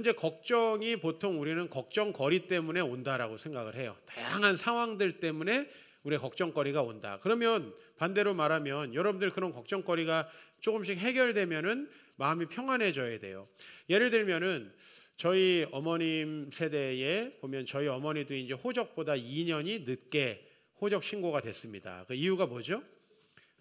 이제 걱정이 보통 우리는 걱정거리 때문에 온다라고 생각을 해요. 다양한 상황들 때문에 우리의 걱정거리가 온다. 그러면 반대로 말하면 여러분들 그런 걱정거리가 조금씩 해결되면은 마음이 평안해져야 돼요. 예를 들면은 저희 어머님 세대에 보면 저희 어머니도 이제 호적보다 2년이 늦게 호적 신고가 됐습니다. 그 이유가 뭐죠?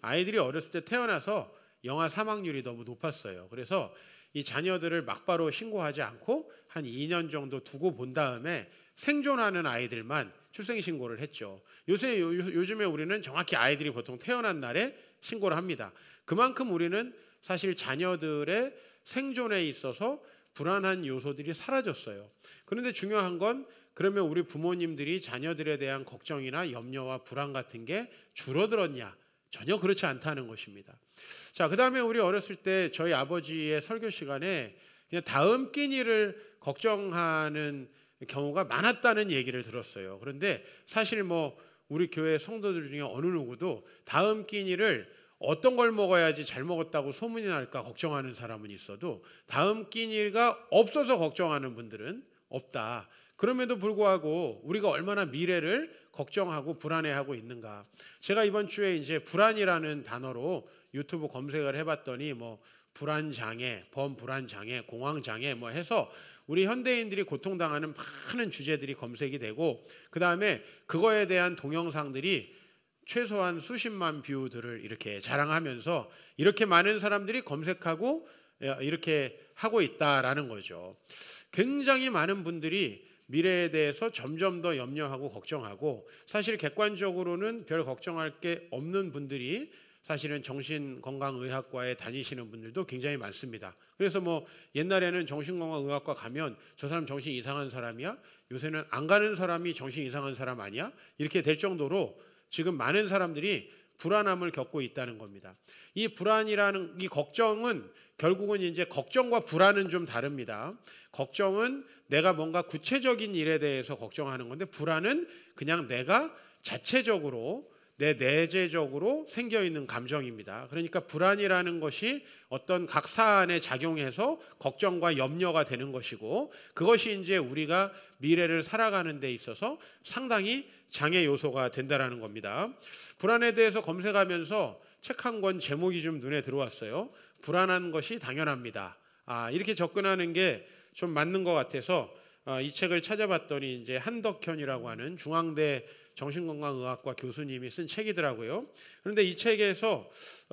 아이들이 어렸을 때 태어나서 영아 사망률이 너무 높았어요. 그래서 이 자녀들을 막바로 신고하지 않고 한 2년 정도 두고 본 다음에 생존하는 아이들만 출생신고를 했죠. 요즘에 우리는 정확히 아이들이 보통 태어난 날에 신고를 합니다. 그만큼 우리는 사실 자녀들의 생존에 있어서 불안한 요소들이 사라졌어요. 그런데 중요한 건 그러면 우리 부모님들이 자녀들에 대한 걱정이나 염려와 불안 같은 게 줄어들었냐? 전혀 그렇지 않다는 것입니다. 자, 그다음에 우리 어렸을 때 저희 아버지의 설교 시간에 그냥 다음 끼니를 걱정하는 경우가 많았다는 얘기를 들었어요. 그런데 사실 뭐 우리 교회 성도들 중에 어느 누구도 다음 끼니를 어떤 걸 먹어야지 잘 먹었다고 소문이 날까 걱정하는 사람은 있어도 다음 끼니가 없어서 걱정하는 분들은 없다. 그럼에도 불구하고 우리가 얼마나 미래를 걱정하고 불안해하고 있는가. 제가 이번 주에 이제 불안이라는 단어로 유튜브 검색을 해봤더니 뭐 불안장애, 범불안장애, 공황장애 뭐 해서 우리 현대인들이 고통당하는 많은 주제들이 검색이 되고 그 다음에 그거에 대한 동영상들이 최소한 수십만 뷰들을 이렇게 자랑하면서 이렇게 많은 사람들이 검색하고 이렇게 하고 있다라는 거죠. 굉장히 많은 분들이 미래에 대해서 점점 더 염려하고 걱정하고 사실 객관적으로는 별 걱정할 게 없는 분들이 사실은 정신건강의학과에 다니시는 분들도 굉장히 많습니다. 그래서 뭐 옛날에는 정신건강의학과 가면 저 사람 정신 이상한 사람이야? 요새는 안 가는 사람이 정신 이상한 사람 아니야? 이렇게 될 정도로 지금 많은 사람들이 불안함을 겪고 있다는 겁니다. 이 불안이라는 이 걱정은 결국은 이제 걱정과 불안은 좀 다릅니다. 걱정은 내가 뭔가 구체적인 일에 대해서 걱정하는 건데 불안은 그냥 내가 자체적으로 내 내재적으로 생겨있는 감정입니다. 그러니까 불안이라는 것이 어떤 각 사안에 작용해서 걱정과 염려가 되는 것이고 그것이 이제 우리가 미래를 살아가는 데 있어서 상당히 장애 요소가 된다는 겁니다. 불안에 대해서 검색하면서 책 한 권 제목이 좀 눈에 들어왔어요. 불안한 것이 당연합니다. 이렇게 접근하는 게 좀 맞는 것 같아서 이 책을 찾아봤더니 이제 한덕현이라고 하는 중앙대 정신건강의학과 교수님이 쓴 책이더라고요. 그런데 이 책에서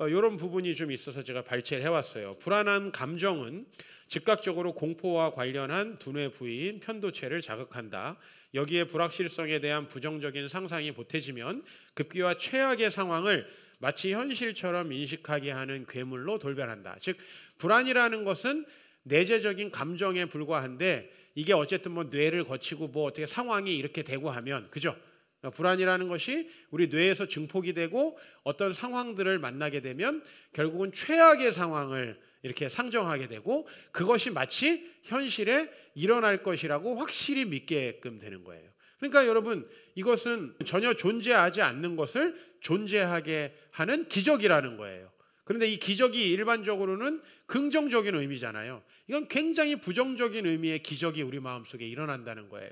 이런 부분이 좀 있어서 제가 발췌를 해왔어요. 불안한 감정은 즉각적으로 공포와 관련한 두뇌 부위인 편도체를 자극한다. 여기에 불확실성에 대한 부정적인 상상이 보태지면 급기와 최악의 상황을 마치 현실처럼 인식하게 하는 괴물로 돌변한다. 즉 불안이라는 것은 내재적인 감정에 불과한데 이게 어쨌든 뭐 뇌를 거치고 뭐 어떻게 상황이 이렇게 되고 하면 그죠? 불안이라는 것이 우리 뇌에서 증폭이 되고 어떤 상황들을 만나게 되면 결국은 최악의 상황을 이렇게 상정하게 되고 그것이 마치 현실에 일어날 것이라고 확실히 믿게끔 되는 거예요. 그러니까 여러분 이것은 전혀 존재하지 않는 것을 존재하게 하는 기적이라는 거예요. 그런데 이 기적이 일반적으로는 긍정적인 의미잖아요. 이건 굉장히 부정적인 의미의 기적이 우리 마음속에 일어난다는 거예요.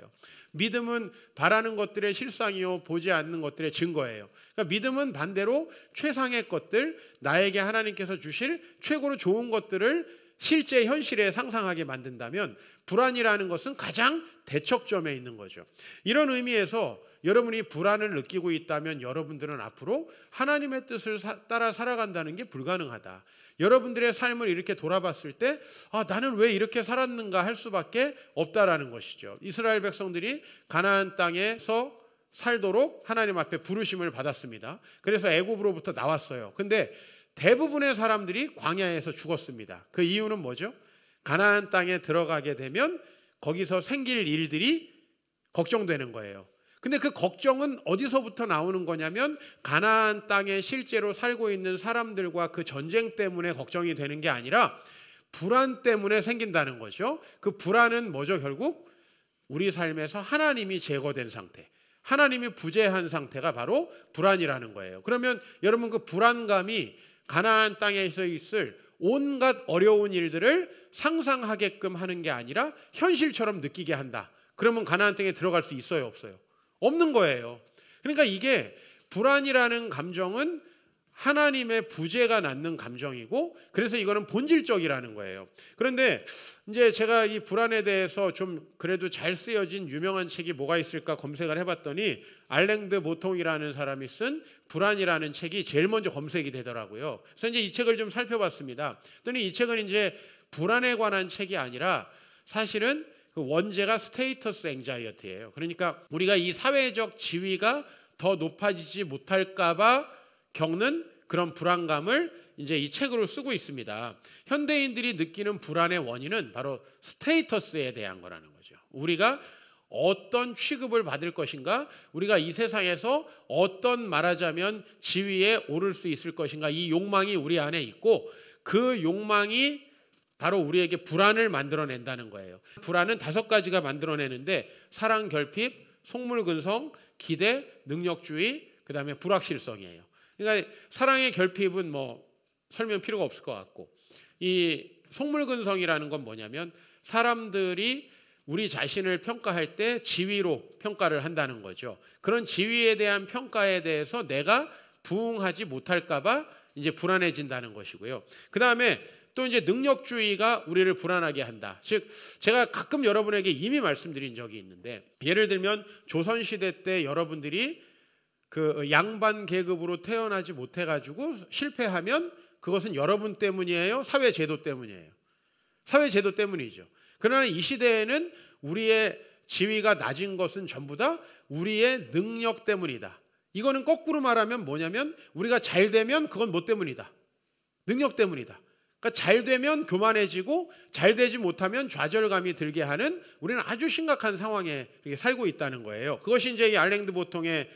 믿음은 바라는 것들의 실상이요 보지 않는 것들의 증거예요. 그러니까 믿음은 반대로 최상의 것들, 나에게 하나님께서 주실 최고로 좋은 것들을 실제 현실에 상상하게 만든다면 불안이라는 것은 가장 대척점에 있는 거죠. 이런 의미에서 여러분이 불안을 느끼고 있다면 여러분들은 앞으로 하나님의 뜻을 따라 살아간다는 게 불가능하다. 여러분들의 삶을 이렇게 돌아봤을 때 나는 왜 이렇게 살았는가 할 수밖에 없다라는 것이죠. 이스라엘 백성들이 가나안 땅에서 살도록 하나님 앞에 부르심을 받았습니다. 그래서 애굽으로부터 나왔어요. 근데 대부분의 사람들이 광야에서 죽었습니다. 그 이유는 뭐죠? 가나안 땅에 들어가게 되면 거기서 생길 일들이 걱정되는 거예요. 근데 그 걱정은 어디서부터 나오는 거냐면 가나안 땅에 실제로 살고 있는 사람들과 그 전쟁 때문에 걱정이 되는 게 아니라 불안 때문에 생긴다는 거죠. 그 불안은 뭐죠? 결국 우리 삶에서 하나님이 제거된 상태, 하나님이 부재한 상태가 바로 불안이라는 거예요. 그러면 여러분 그 불안감이 가나안 땅에서 있을 온갖 어려운 일들을 상상하게끔 하는 게 아니라 현실처럼 느끼게 한다. 그러면 가나안 땅에 들어갈 수 있어요, 없어요? 없는 거예요. 그러니까 이게 불안이라는 감정은 하나님의 부재가 낳는 감정이고, 그래서 이거는 본질적이라는 거예요. 그런데 이제 제가 이 불안에 대해서 좀 그래도 잘 쓰여진 유명한 책이 뭐가 있을까 검색을 해봤더니 알랭드 보통이라는 사람이 쓴 불안이라는 책이 제일 먼저 검색이 되더라고요. 그래서 이제 이 책을 좀 살펴봤습니다. 그랬더니 이 책은 이제 불안에 관한 책이 아니라 사실은 그 원제가 스테이터스 앵자이어티예요. 그러니까 우리가 이 사회적 지위가 더 높아지지 못할까봐 겪는 그런 불안감을 이제 이 책으로 쓰고 있습니다. 현대인들이 느끼는 불안의 원인은 바로 스테이터스에 대한 거라는 거죠. 우리가 어떤 취급을 받을 것인가, 우리가 이 세상에서 어떤 말하자면 지위에 오를 수 있을 것인가, 이 욕망이 우리 안에 있고 그 욕망이 바로 우리에게 불안을 만들어낸다는 거예요. 불안은 5가지가 만들어내는데 사랑, 결핍, 속물근성, 기대, 능력주의, 그 다음에 불확실성이에요. 그러니까 사랑의 결핍은 뭐 설명 필요가 없을 것 같고, 이 속물근성이라는 건 뭐냐면 사람들이 우리 자신을 평가할 때 지위로 평가를 한다는 거죠. 그런 지위에 대한 평가에 대해서 내가 부응하지 못할까 봐 이제 불안해진다는 것이고요. 그 다음에 또 이제 능력주의가 우리를 불안하게 한다. 즉 제가 가끔 여러분에게 이미 말씀드린 적이 있는데, 예를 들면 조선시대 때 여러분들이 그 양반 계급으로 태어나지 못해가지고 실패하면 그것은 여러분 때문이에요? 사회제도 때문이에요? 사회제도 때문이죠. 그러나 이 시대에는 우리의 지위가 낮은 것은 전부 다 우리의 능력 때문이다. 이거는 거꾸로 말하면 뭐냐면 우리가 잘 되면 그건 뭐 때문이다? 능력 때문이다. 그러니까 잘 되면 교만해지고 잘 되지 못하면 좌절감이 들게 하는, 우리는 아주 심각한 상황에 살고 있다는 거예요. 그것이 이제 이 알랭드 보통의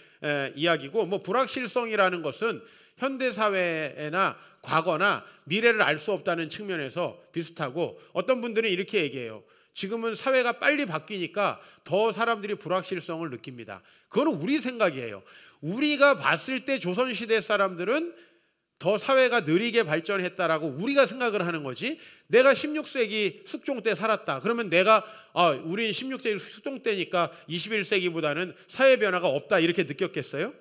이야기고, 뭐 불확실성이라는 것은 현대 사회나 과거나 미래를 알 수 없다는 측면에서 비슷하고, 어떤 분들은 이렇게 얘기해요. 지금은 사회가 빨리 바뀌니까 더 사람들이 불확실성을 느낍니다. 그건 우리 생각이에요. 우리가 봤을 때 조선시대 사람들은 더 사회가 느리게 발전했다라고 우리가 생각을 하는 거지, 내가 16세기 숙종 때 살았다 그러면 내가 우린 16세기 숙종 때니까 21세기보다는 사회 변화가 없다 이렇게 느꼈겠어요?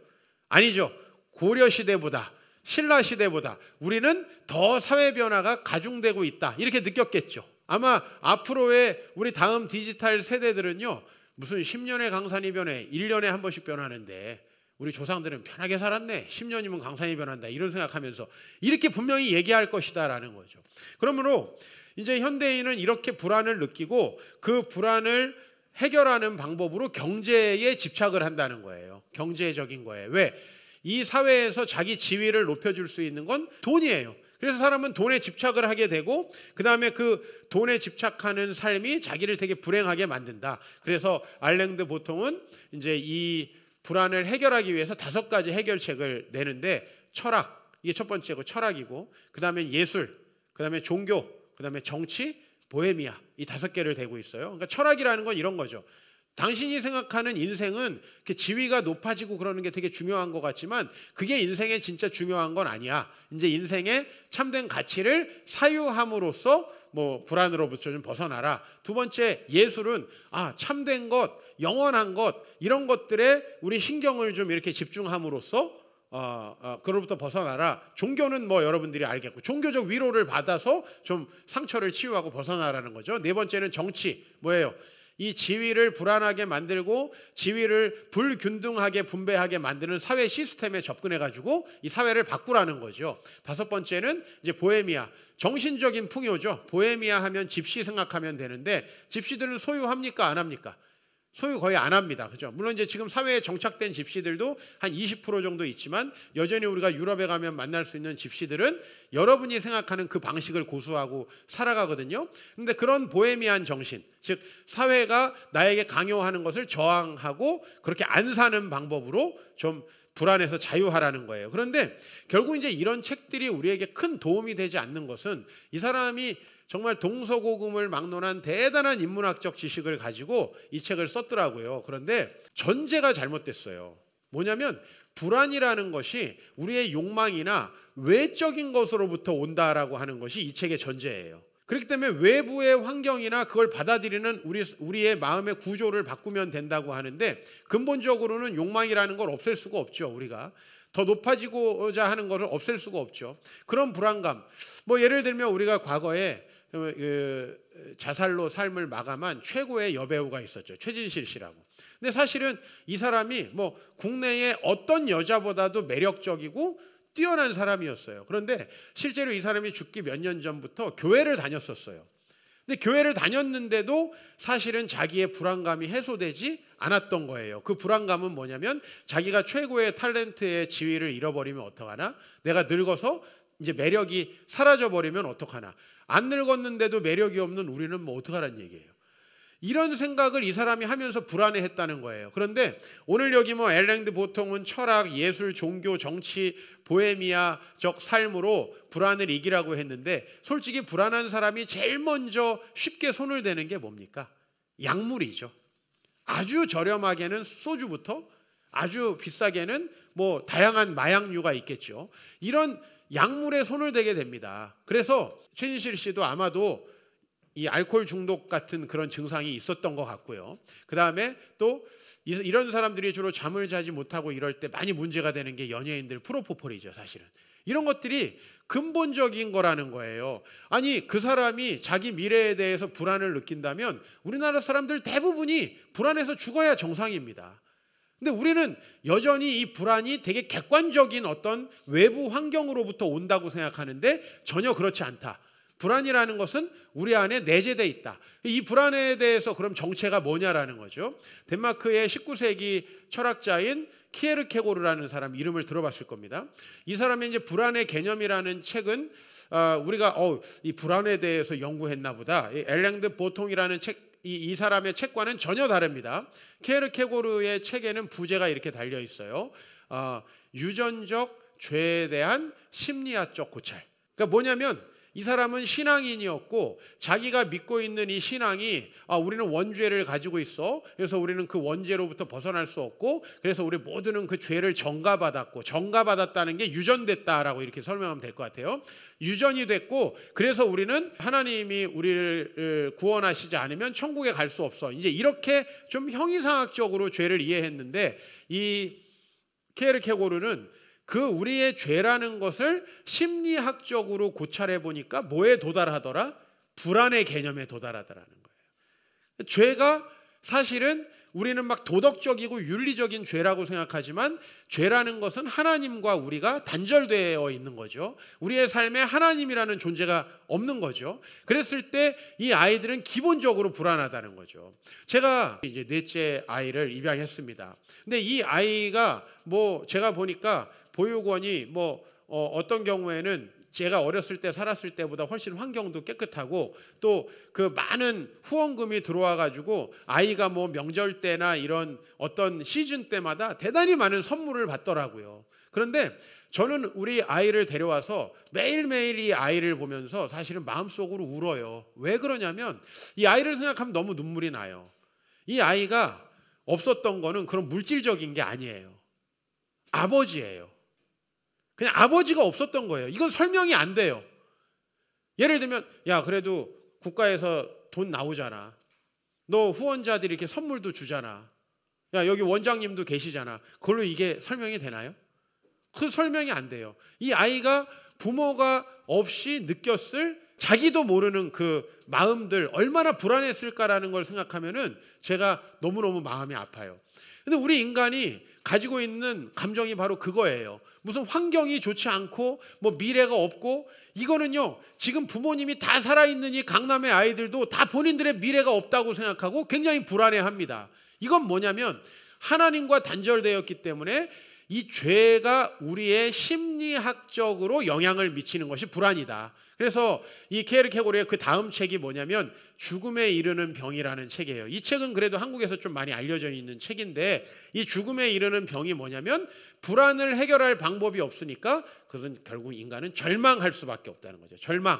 아니죠. 고려시대보다 신라시대보다 우리는 더 사회 변화가 가중되고 있다 이렇게 느꼈겠죠. 아마 앞으로의 우리 다음 디지털 세대들은요, 무슨 10년에 강산이 변해 1년에 한 번씩 변하는데 우리 조상들은 편하게 살았네, 10년이면 강산이 변한다 이런 생각하면서 이렇게 분명히 얘기할 것이다라는 거죠. 그러므로 이제 현대인은 이렇게 불안을 느끼고 그 불안을 해결하는 방법으로 경제에 집착을 한다는 거예요. 경제적인 거예요. 왜? 이 사회에서 자기 지위를 높여줄 수 있는 건 돈이에요. 그래서 사람은 돈에 집착을 하게 되고, 그 다음에 그 돈에 집착하는 삶이 자기를 되게 불행하게 만든다. 그래서 알랭드 보통은 이제 이 불안을 해결하기 위해서 5가지 해결책을 내는데, 철학, 이게 첫 번째고 철학이고, 그 다음에 예술, 그 다음에 종교, 그 다음에 정치, 보헤미아, 이 5개를 대고 있어요. 그러니까 철학이라는 건 이런 거죠. 당신이 생각하는 인생은 지위가 높아지고 그러는 게 되게 중요한 것 같지만 그게 인생에 진짜 중요한 건 아니야. 이제 인생의 참된 가치를 사유함으로써 뭐 불안으로부터 좀 벗어나라. 2번째, 예술은 참된 것, 영원한 것, 이런 것들에 우리 신경을 좀 이렇게 집중함으로써 그로부터 벗어나라. 종교는 뭐 여러분들이 알겠고, 종교적 위로를 받아서 좀 상처를 치유하고 벗어나라는 거죠. 4번째는 정치, 뭐예요? 이 지위를 불안하게 만들고 지위를 불균등하게 분배하게 만드는 사회 시스템에 접근해가지고 이 사회를 바꾸라는 거죠. 5번째는 이제 보헤미아, 정신적인 풍요죠. 보헤미아 하면 집시 생각하면 되는데, 집시들은 소유합니까? 안 합니까? 소유 거의 안 합니다. 그죠? 물론 이제 지금 사회에 정착된 집시들도 한 20% 정도 있지만, 여전히 우리가 유럽에 가면 만날 수 있는 집시들은 여러분이 생각하는 그 방식을 고수하고 살아가거든요. 근데 그런 보헤미안 정신, 즉 사회가 나에게 강요하는 것을 저항하고 그렇게 안 사는 방법으로 좀 불안해서 자유하라는 거예요. 그런데 결국 이제 이런 책들이 우리에게 큰 도움이 되지 않는 것은, 이 사람이 정말 동서고금을 막론한 대단한 인문학적 지식을 가지고 이 책을 썼더라고요. 그런데 전제가 잘못됐어요. 뭐냐면 불안이라는 것이 우리의 욕망이나 외적인 것으로부터 온다라고 하는 것이 이 책의 전제예요. 그렇기 때문에 외부의 환경이나 그걸 받아들이는 우리의 마음의 구조를 바꾸면 된다고 하는데, 근본적으로는 욕망이라는 걸 없앨 수가 없죠. 우리가 더 높아지고자 하는 것을 없앨 수가 없죠. 그런 불안감, 뭐 예를 들면 우리가 과거에 자살로 삶을 마감한 최고의 여배우가 있었죠. 최진실 씨라고. 근데 사실은 이 사람이 뭐 국내의 어떤 여자보다도 매력적이고 뛰어난 사람이었어요. 그런데 실제로 이 사람이 죽기 몇 년 전부터 교회를 다녔었어요. 근데 교회를 다녔는데도 사실은 자기의 불안감이 해소되지 않았던 거예요. 그 불안감은 뭐냐면 자기가 최고의 탤런트의 지위를 잃어버리면 어떡하나? 내가 늙어서 이제 매력이 사라져 버리면 어떡하나? 안 늙었는데도 매력이 없는 우리는 뭐 어떡하라는 얘기예요. 이런 생각을 이 사람이 하면서 불안해했다는 거예요. 그런데 오늘 여기 뭐 엘랭드 보통은 철학, 예술, 종교, 정치, 보헤미아적 삶으로 불안을 이기라고 했는데, 솔직히 불안한 사람이 제일 먼저 쉽게 손을 대는 게 뭡니까? 약물이죠. 아주 저렴하게는 소주부터 아주 비싸게는 뭐 다양한 마약류가 있겠죠. 이런 약물에 손을 대게 됩니다. 그래서 최진실 씨도 아마도 이 알코올 중독 같은 그런 증상이 있었던 것 같고요. 그 다음에 또 이런 사람들이 주로 잠을 자지 못하고 이럴 때 많이 문제가 되는 게 연예인들 프로포폴이죠. 사실은 이런 것들이 근본적인 거라는 거예요. 아니, 그 사람이 자기 미래에 대해서 불안을 느낀다면 우리나라 사람들 대부분이 불안해서 죽어야 정상입니다. 근데 우리는 여전히 이 불안이 되게 객관적인 어떤 외부 환경으로부터 온다고 생각하는데 전혀 그렇지 않다. 불안이라는 것은 우리 안에 내재되어 있다. 이 불안에 대해서 그럼 정체가 뭐냐라는 거죠. 덴마크의 19세기 철학자인 키에르케고르라는 사람 이름을 들어봤을 겁니다. 이 사람의 이제 불안의 개념이라는 책은 우리가 이 불안에 대해서 연구했나 보다. 엘랭드 보통이라는 책, 이 사람의 책과는 전혀 다릅니다. 키에르케고르의 책에는 부제가 이렇게 달려 있어요. 유전적 죄에 대한 심리학적 고찰. 그러니까 뭐냐면 이 사람은 신앙인이었고 자기가 믿고 있는 이 신앙이 우리는 원죄를 가지고 있어. 그래서 우리는 그 원죄로부터 벗어날 수 없고, 그래서 우리 모두는 그 죄를 전가받았고, 전가받았다는 게 유전됐다라고 이렇게 설명하면 될 것 같아요. 유전이 됐고, 그래서 우리는 하나님이 우리를 구원하시지 않으면 천국에 갈 수 없어. 이제 이렇게 좀 형이상학적으로 죄를 이해했는데, 이 키에르케고르는 그 우리의 죄라는 것을 심리학적으로 고찰해 보니까 뭐에 도달하더라? 불안의 개념에 도달하더라는 거예요. 죄가 사실은 우리는 막 도덕적이고 윤리적인 죄라고 생각하지만 죄라는 것은 하나님과 우리가 단절되어 있는 거죠. 우리의 삶에 하나님이라는 존재가 없는 거죠. 그랬을 때 이 아이들은 기본적으로 불안하다는 거죠. 제가 이제 넷째 아이를 입양했습니다. 근데 이 아이가 뭐 제가 보니까 보육원이 어떤 경우에는 제가 어렸을 때 살았을 때보다 훨씬 환경도 깨끗하고 또 그 많은 후원금이 들어와 가지고 아이가 뭐 명절 때나 이런 어떤 시즌 때마다 대단히 많은 선물을 받더라고요. 그런데 저는 우리 아이를 데려와서 매일매일 이 아이를 보면서 사실은 마음속으로 울어요. 왜 그러냐면 이 아이를 생각하면 너무 눈물이 나요. 이 아이가 없었던 거는 그런 물질적인 게 아니에요. 아버지예요. 그냥 아버지가 없었던 거예요. 이건 설명이 안 돼요. 예를 들면 야, 그래도 국가에서 돈 나오잖아. 너 후원자들이 이렇게 선물도 주잖아. 야, 여기 원장님도 계시잖아. 그걸로 이게 설명이 되나요? 그 설명이 안 돼요. 이 아이가 부모가 없이 느꼈을 자기도 모르는 그 마음들, 얼마나 불안했을까라는 걸 생각하면은 제가 너무너무 마음이 아파요. 근데 우리 인간이 가지고 있는 감정이 바로 그거예요. 무슨 환경이 좋지 않고 뭐 미래가 없고, 이거는요 지금 부모님이 다 살아있는 이 강남의 아이들도 다 본인들의 미래가 없다고 생각하고 굉장히 불안해합니다. 이건 뭐냐면 하나님과 단절되었기 때문에 이 죄가 우리의 심리학적으로 영향을 미치는 것이 불안이다. 그래서 이 키에르케고르의 그 다음 책이 뭐냐면 죽음에 이르는 병이라는 책이에요. 이 책은 그래도 한국에서 좀 많이 알려져 있는 책인데, 이 죽음에 이르는 병이 뭐냐면 불안을 해결할 방법이 없으니까 그것은 결국 인간은 절망할 수밖에 없다는 거죠. 절망.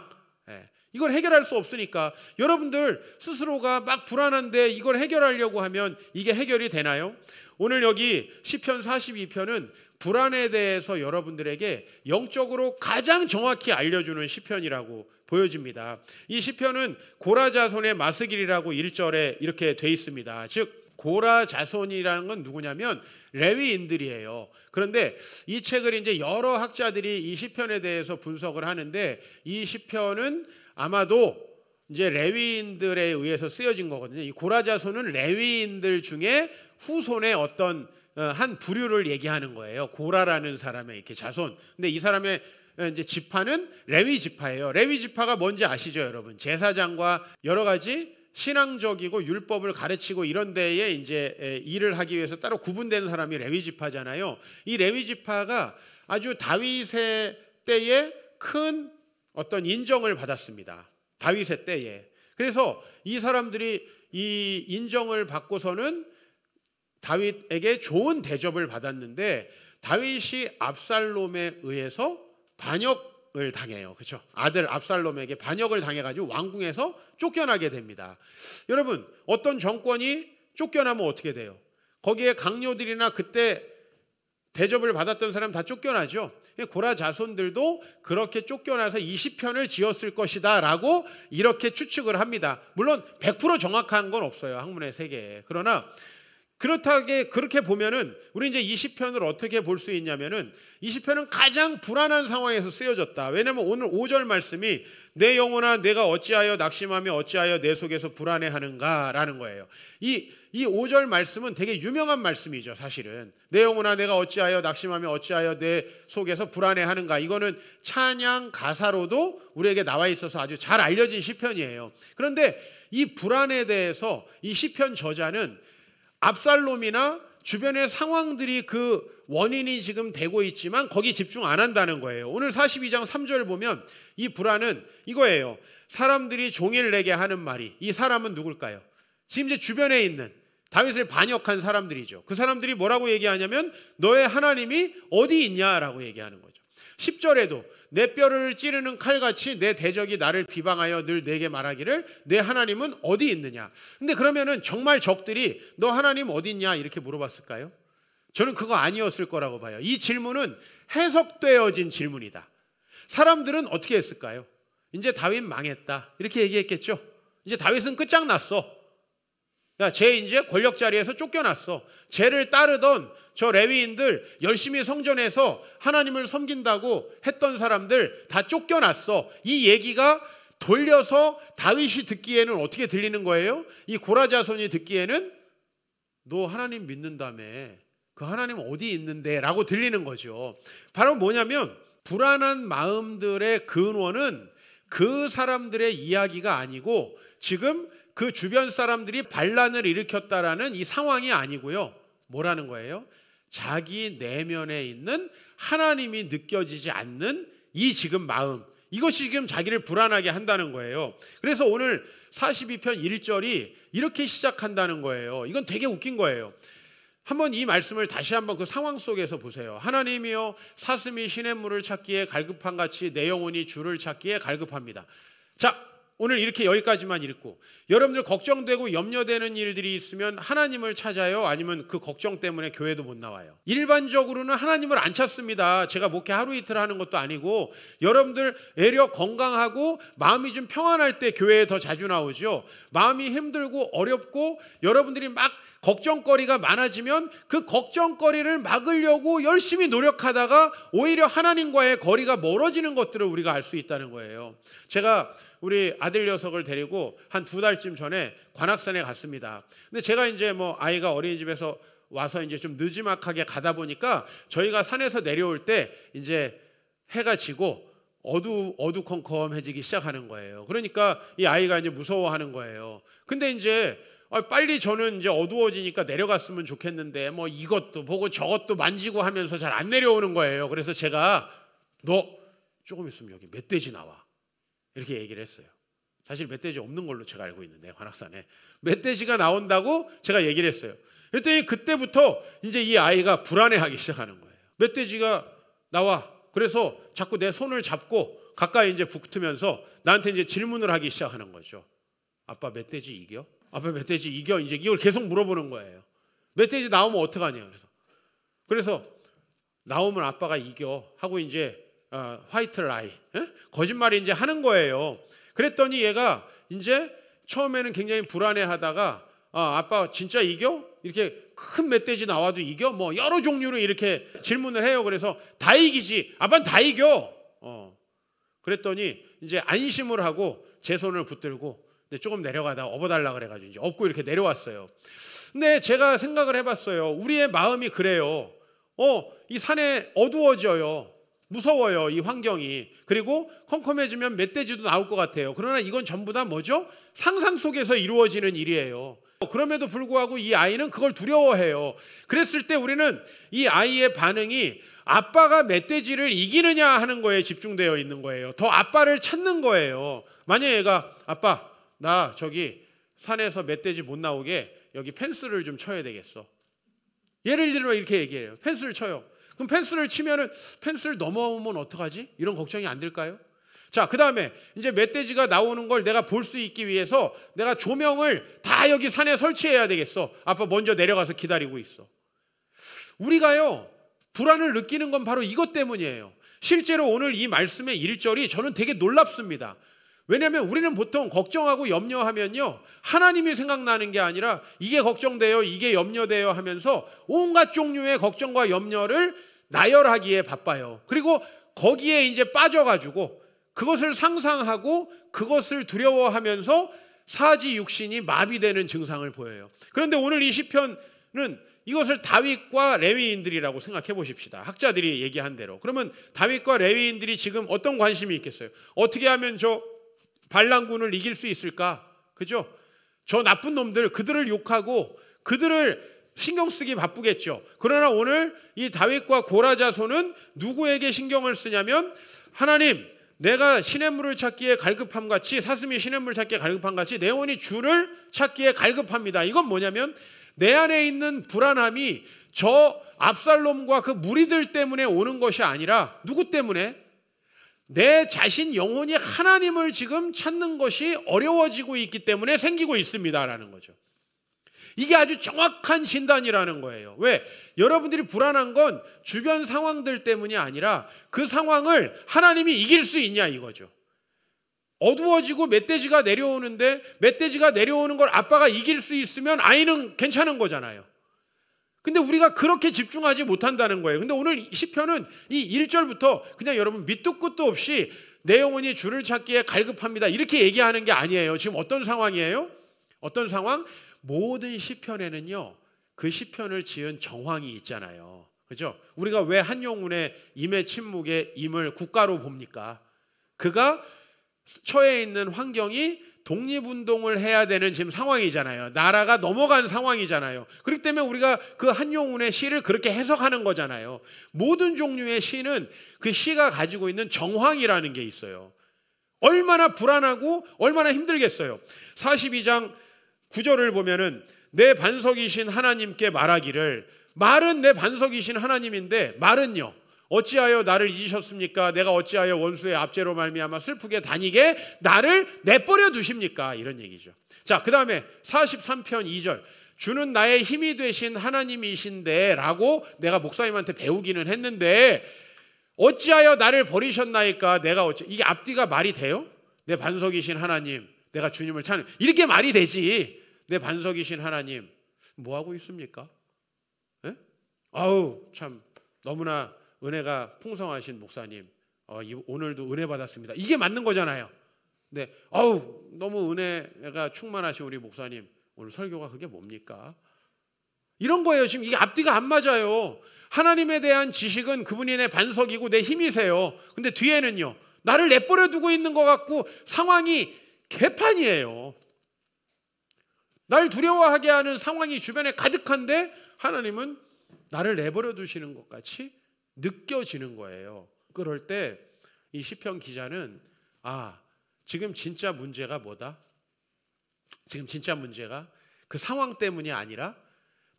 이걸 해결할 수 없으니까 여러분들 스스로가 막 불안한데 이걸 해결하려고 하면 이게 해결이 되나요? 오늘 여기 시편 42편은 불안에 대해서 여러분들에게 영적으로 가장 정확히 알려주는 시편이라고 보여집니다. 이 시편은 고라 자손의 마스길이라고 1절에 이렇게 돼 있습니다. 즉 고라 자손이라는 건 누구냐면 레위인들이에요. 그런데 이 책을 이제 여러 학자들이 이 시편에 대해서 분석을 하는데, 이 시편은 아마도 이제 레위인들에 의해서 쓰여진 거거든요. 이 고라 자손은 레위인들 중에 후손의 어떤 한 부류를 얘기하는 거예요. 고라라는 사람의 이렇게 자손. 근데 이 사람의 이제 지파는 레위 지파예요. 레위 지파가 뭔지 아시죠, 여러분? 제사장과 여러 가지 신앙적이고 율법을 가르치고 이런 데에 이제 일을 하기 위해서 따로 구분된 사람이 레위 지파잖아요. 이 레위 지파가 아주 다윗의 때에 큰 어떤 인정을 받았습니다. 다윗의 때에. 그래서 이 사람들이 이 인정을 받고서는 다윗에게 좋은 대접을 받았는데, 다윗이 압살롬에 의해서 반역을 당해요. 그렇죠? 아들 압살롬에게 반역을 당해가지고 왕궁에서 쫓겨나게 됩니다. 여러분, 어떤 정권이 쫓겨나면 어떻게 돼요? 거기에 강요들이나 그때 대접을 받았던 사람 다 쫓겨나죠. 고라 자손들도 그렇게 쫓겨나서 이 시편을 지었을 것이다 라고 이렇게 추측을 합니다. 물론 100% 정확한 건 없어요, 학문의 세계에. 그러나 그렇게 보면은 우리 이제 이 시편을 어떻게 볼 수 있냐면은, 이 시편은 가장 불안한 상황에서 쓰여졌다. 왜냐하면 오늘 5절 말씀이 내 영혼아 내가 어찌하여 낙심하며 어찌하여 내 속에서 불안해하는가 라는 거예요. 이 5절 말씀은 되게 유명한 말씀이죠. 사실은 내 영혼아 내가 어찌하여 낙심하며 어찌하여 내 속에서 불안해하는가, 이거는 찬양 가사로도 우리에게 나와 있어서 아주 잘 알려진 시편이에요. 그런데 이 불안에 대해서 이 시편 저자는 압살롬이나 주변의 상황들이 그 원인이 지금 되고 있지만 거기 집중 안 한다는 거예요. 오늘 42장 3절 보면 이 불안은 이거예요. 사람들이 종일 내게 하는 말이, 이 사람은 누굴까요? 지금 이제 주변에 있는 다윗을 반역한 사람들이죠. 그 사람들이 뭐라고 얘기하냐면 너의 하나님이 어디 있냐라고 얘기하는 거죠. 10절에도 내 뼈를 찌르는 칼같이 내 대적이 나를 비방하여 늘 내게 말하기를 내 하나님은 어디 있느냐. 근데 그러면은 정말 적들이 너 하나님 어디 있냐 이렇게 물어봤을까요? 저는 그거 아니었을 거라고 봐요. 이 질문은 해석되어진 질문이다. 사람들은 어떻게 했을까요? 이제 다윗 망했다 이렇게 얘기했겠죠. 이제 다윗은 끝장났어. 야, 쟤 이제 권력 자리에서 쫓겨났어. 쟤를 따르던 저 레위인들, 열심히 성전에서 하나님을 섬긴다고 했던 사람들 다 쫓겨났어. 이 얘기가 돌려서 다윗이 듣기에는 어떻게 들리는 거예요? 이 고라 자손이 듣기에는 너 하나님 믿는다며, 그 하나님 어디 있는데 라고 들리는 거죠. 바로 뭐냐면 불안한 마음들의 근원은 그 사람들의 이야기가 아니고 지금 그 주변 사람들이 반란을 일으켰다라는 이 상황이 아니고요. 뭐라는 거예요? 자기 내면에 있는 하나님이 느껴지지 않는 이 지금 마음, 이것이 지금 자기를 불안하게 한다는 거예요. 그래서 오늘 42편 1절이 이렇게 시작한다는 거예요. 이건 되게 웃긴 거예요. 한번 이 말씀을 다시 한번 그 상황 속에서 보세요. 하나님이여 사슴이 시냇물을 찾기에 갈급한 같이 내 영혼이 주를 찾기에 갈급합니다. 자, 오늘 이렇게 여기까지만 읽고, 여러분들 걱정되고 염려되는 일들이 있으면 하나님을 찾아요? 아니면 그 걱정 때문에 교회도 못 나와요? 일반적으로는 하나님을 안 찾습니다. 제가 목회 하루 이틀 하는 것도 아니고, 여러분들 애려 건강하고 마음이 좀 평안할 때 교회에 더 자주 나오죠. 마음이 힘들고 어렵고 여러분들이 막 걱정거리가 많아지면 그 걱정거리를 막으려고 열심히 노력하다가 오히려 하나님과의 거리가 멀어지는 것들을 우리가 알 수 있다는 거예요. 제가 우리 아들 녀석을 데리고 한 2달쯤 전에 관악산에 갔습니다. 근데 제가 이제 뭐 아이가 어린이집에서 와서 이제 좀 느지막하게 가다 보니까 저희가 산에서 내려올 때 이제 해가 지고 어두컴컴해지기 시작하는 거예요. 그러니까 이 아이가 이제 무서워하는 거예요. 근데 이제 빨리 저는 이제 어두워지니까 내려갔으면 좋겠는데 뭐 이것도 보고 저것도 만지고 하면서 잘 안 내려오는 거예요. 그래서 제가 너 조금 있으면 여기 멧돼지 나와 이렇게 얘기를 했어요. 사실 멧돼지 없는 걸로 제가 알고 있는데 관악산에 멧돼지가 나온다고 제가 얘기를 했어요. 그랬더니 그때부터 이제 이 아이가 불안해하기 시작하는 거예요. 멧돼지가 나와. 그래서 자꾸 내 손을 잡고 가까이 이제 붙으면서 나한테 이제 질문을 하기 시작하는 거죠. 아빠 멧돼지 이겨? 아빠 멧돼지 이겨? 이제 이걸 계속 물어보는 거예요. 멧돼지 나오면 어떡하냐. 그래서 나오면 아빠가 이겨 하고 이제 화이트 라이, 거짓말을 이제 하는 거예요. 그랬더니 얘가 이제 처음에는 굉장히 불안해하다가 아빠 진짜 이겨? 이렇게 큰 멧돼지 나와도 이겨? 뭐 여러 종류로 이렇게 질문을 해요. 그래서 다 이기지. 아빠는 다 이겨. 그랬더니 이제 안심을 하고 제 손을 붙들고 조금 내려가다가 업어달라 그래가지고 이제 업고 이렇게 내려왔어요. 근데 제가 생각을 해봤어요. 우리의 마음이 그래요. 이 산에 어두워져요. 무서워요, 이 환경이. 그리고 컴컴해지면 멧돼지도 나올 것 같아요. 그러나 이건 전부 다 뭐죠? 상상 속에서 이루어지는 일이에요. 그럼에도 불구하고 이 아이는 그걸 두려워해요. 그랬을 때 우리는 이 아이의 반응이 아빠가 멧돼지를 이기느냐 하는 거에 집중되어 있는 거예요. 더 아빠를 찾는 거예요. 만약에 얘가 아빠 나 저기 산에서 멧돼지 못 나오게 여기 펜스를 좀 쳐야 되겠어. 예를 들어 이렇게 얘기해요. 펜스를 쳐요. 그럼 펜스를 치면은 펜스를 넘어오면 어떡하지? 이런 걱정이 안 들까요? 자, 그 다음에 이제 멧돼지가 나오는 걸 내가 볼 수 있기 위해서 내가 조명을 다 여기 산에 설치해야 되겠어. 아빠 먼저 내려가서 기다리고 있어. 우리가요 불안을 느끼는 건 바로 이것 때문이에요. 실제로 오늘 이 말씀의 1절이 저는 되게 놀랍습니다. 왜냐하면 우리는 보통 걱정하고 염려하면요 하나님이 생각나는 게 아니라 이게 걱정돼요, 이게 염려돼요 하면서 온갖 종류의 걱정과 염려를 나열하기에 바빠요. 그리고 거기에 이제 빠져가지고 그것을 상상하고 그것을 두려워하면서 사지 육신이 마비되는 증상을 보여요. 그런데 오늘 이 시편은 이것을 다윗과 레위인들이라고 생각해 보십시다. 학자들이 얘기한 대로. 그러면 다윗과 레위인들이 지금 어떤 관심이 있겠어요? 어떻게 하면 저 반란군을 이길 수 있을까? 그죠? 저 나쁜 놈들, 그들을 욕하고 그들을 신경 쓰기 바쁘겠죠. 그러나 오늘 이 다윗과 고라 자손은 누구에게 신경을 쓰냐면 하나님, 내가 시냇물을 찾기에 갈급함 같이 사슴이 시냇물 찾기에 갈급함 같이 내 영혼이 주를 찾기에 갈급합니다. 이건 뭐냐면 내 안에 있는 불안함이 저 압살롬과 그 무리들 때문에 오는 것이 아니라 누구 때문에? 내 자신 영혼이 하나님을 지금 찾는 것이 어려워지고 있기 때문에 생기고 있습니다라는 거죠. 이게 아주 정확한 진단이라는 거예요. 왜? 여러분들이 불안한 건 주변 상황들 때문이 아니라 그 상황을 하나님이 이길 수 있냐 이거죠. 어두워지고 멧돼지가 내려오는데 멧돼지가 내려오는 걸 아빠가 이길 수 있으면 아이는 괜찮은 거잖아요. 근데 우리가 그렇게 집중하지 못한다는 거예요. 근데 오늘 시편은 이 1절부터 그냥 여러분 밑도 끝도 없이 내 영혼이 주를 찾기에 갈급합니다 이렇게 얘기하는 게 아니에요. 지금 어떤 상황이에요? 어떤 상황? 모든 시편에는요 그 시편을 지은 정황이 있잖아요. 그죠? 우리가 왜 한용운의 임의 침묵의 임을 국가로 봅니까? 그가 처해 있는 환경이 독립운동을 해야 되는 지금 상황이잖아요. 나라가 넘어간 상황이잖아요. 그렇기 때문에 우리가 그 한용운의 시를 그렇게 해석하는 거잖아요. 모든 종류의 시는 그 시가 가지고 있는 정황이라는 게 있어요. 얼마나 불안하고 얼마나 힘들겠어요. 42장 9절을 보면은 내 반석이신 하나님께 말하기를, 말은 내 반석이신 하나님인데 말은요 어찌하여 나를 잊으셨습니까? 내가 어찌하여 원수의 압제로 말미암아 슬프게 다니게 나를 내버려 두십니까? 이런 얘기죠. 자, 그 다음에 43편 2절 주는 나의 힘이 되신 하나님이신데 라고 내가 목사님한테 배우기는 했는데 어찌하여 나를 버리셨나이까? 내가 이게 앞뒤가 말이 돼요? 내 반석이신 하나님, 내가 주님을 찾는, 이렇게 말이 되지. 내 반석이신 하나님 뭐하고 있습니까? 에? 아우 참 너무나 은혜가 풍성하신 목사님, 오늘도 은혜 받았습니다. 이게 맞는 거잖아요. 네, 아우 너무 은혜가 충만하신 우리 목사님, 오늘 설교가 그게 뭡니까? 이런 거예요. 지금 이게 앞뒤가 안 맞아요. 하나님에 대한 지식은 그분이 내 반석이고 내 힘이세요. 근데 뒤에는요 나를 내버려 두고 있는 것 같고 상황이 개판이에요. 날 두려워하게 하는 상황이 주변에 가득한데 하나님은 나를 내버려 두시는 것 같이 느껴지는 거예요. 그럴 때 이 시편 기자는 지금 진짜 문제가 뭐다? 지금 진짜 문제가 그 상황 때문이 아니라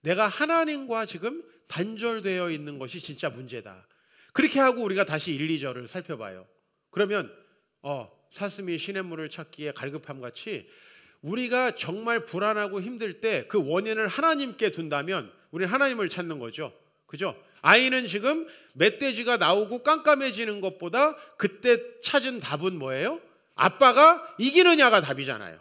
내가 하나님과 지금 단절되어 있는 것이 진짜 문제다. 그렇게 하고 우리가 다시 1, 2절을 살펴봐요. 그러면 사슴이 시냇물을 찾기에 갈급함 같이 우리가 정말 불안하고 힘들 때 그 원인을 하나님께 둔다면 우리는 하나님을 찾는 거죠. 그죠? 아이는 지금 멧돼지가 나오고 깜깜해지는 것보다 그때 찾은 답은 뭐예요? 아빠가 이기느냐가 답이잖아요.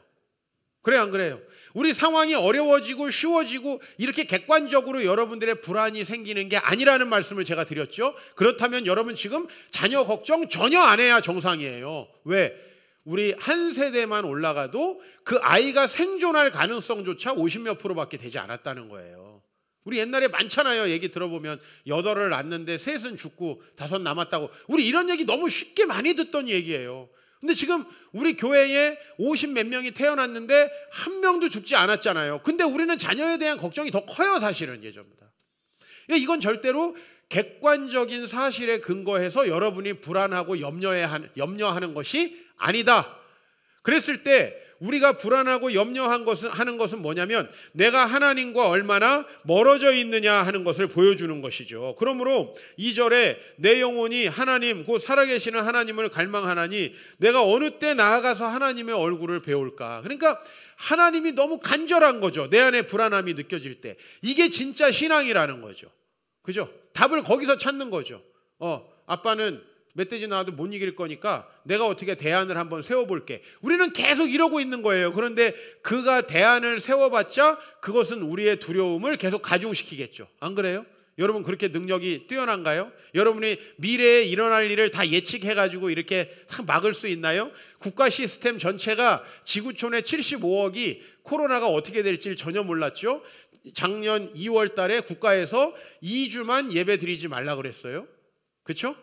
그래 안 그래요? 우리 상황이 어려워지고 쉬워지고 이렇게 객관적으로 여러분들의 불안이 생기는 게 아니라는 말씀을 제가 드렸죠. 그렇다면 여러분 지금 자녀 걱정 전혀 안 해야 정상이에요. 왜? 우리 한 세대만 올라가도 그 아이가 생존할 가능성조차 50몇 %밖에 되지 않았다는 거예요. 우리 옛날에 많잖아요. 얘기 들어보면 8을 낳았는데 3은 죽고 5 남았다고. 우리 이런 얘기 너무 쉽게 많이 듣던 얘기예요. 근데 지금 우리 교회에 50 몇 명이 태어났는데 한 명도 죽지 않았잖아요. 근데 우리는 자녀에 대한 걱정이 더 커요, 사실은 예전보다. 이건 절대로 객관적인 사실에 근거해서 여러분이 불안하고 염려하는 것이 아니다. 그랬을 때 우리가 불안하고 하는 것은 뭐냐면 내가 하나님과 얼마나 멀어져 있느냐 하는 것을 보여주는 것이죠. 그러므로 2절에 내 영혼이 하나님 곧 살아계시는 하나님을 갈망하나니 내가 어느 때 나아가서 하나님의 얼굴을 배울까. 그러니까 하나님이 너무 간절한 거죠. 내 안에 불안함이 느껴질 때. 이게 진짜 신앙이라는 거죠. 그죠? 답을 거기서 찾는 거죠. 아빠는 멧돼지 나와도 못 이길 거니까 내가 어떻게 대안을 한번 세워볼게. 우리는 계속 이러고 있는 거예요. 그런데 그가 대안을 세워봤자 그것은 우리의 두려움을 계속 가중시키겠죠. 안 그래요? 여러분 그렇게 능력이 뛰어난가요? 여러분이 미래에 일어날 일을 다 예측해가지고 이렇게 막을 수 있나요? 국가 시스템 전체가 지구촌의 75억이 코로나가 어떻게 될지 전혀 몰랐죠. 작년 2월 달에 국가에서 2주만 예배 드리지 말라 그랬어요. 그렇죠?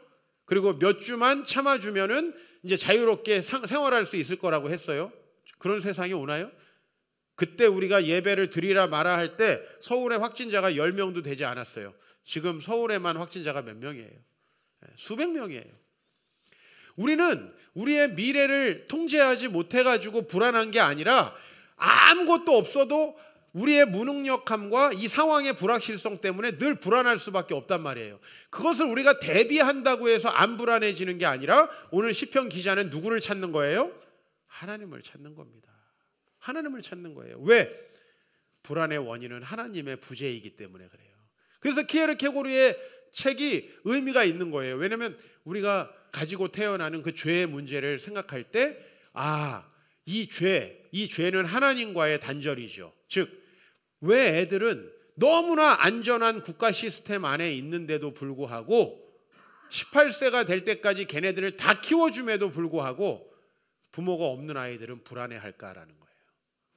그리고 몇 주만 참아주면은 이제 자유롭게 생활할 수 있을 거라고 했어요. 그런 세상이 오나요? 그때 우리가 예배를 드리라 마라 할 때 서울에 확진자가 10명도 되지 않았어요. 지금 서울에만 확진자가 몇 명이에요? 수백 명이에요. 우리는 우리의 미래를 통제하지 못해가지고 불안한 게 아니라 아무것도 없어도 우리의 무능력함과 이 상황의 불확실성 때문에 늘 불안할 수밖에 없단 말이에요. 그것을 우리가 대비한다고 해서 안 불안해지는 게 아니라 오늘 시편 기자는 누구를 찾는 거예요? 하나님을 찾는 겁니다. 하나님을 찾는 거예요. 왜? 불안의 원인은 하나님의 부재이기 때문에 그래요. 그래서 키에르케고르의 책이 의미가 있는 거예요. 왜냐하면 우리가 가지고 태어나는 그 죄의 문제를 생각할 때 이 죄는 하나님과의 단절이죠. 즉 왜 애들은 너무나 안전한 국가 시스템 안에 있는데도 불구하고 18세가 될 때까지 걔네들을 다 키워줌에도 불구하고 부모가 없는 아이들은 불안해할까라는 거예요.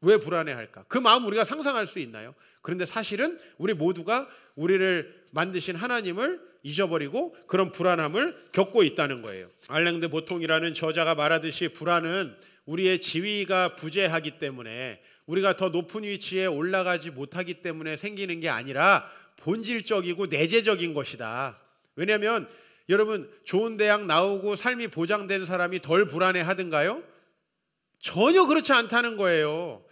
왜 불안해할까? 그 마음 우리가 상상할 수 있나요? 그런데 사실은 우리 모두가 우리를 만드신 하나님을 잊어버리고 그런 불안함을 겪고 있다는 거예요. 알랭드 보통이라는 저자가 말하듯이 불안은 우리의 지위가 부재하기 때문에 우리가 더 높은 위치에 올라가지 못하기 때문에 생기는 게 아니라 본질적이고 내재적인 것이다. 왜냐하면 여러분 좋은 대학 나오고 삶이 보장된 사람이 덜 불안해 하든가요? 전혀 그렇지 않다는 거예요.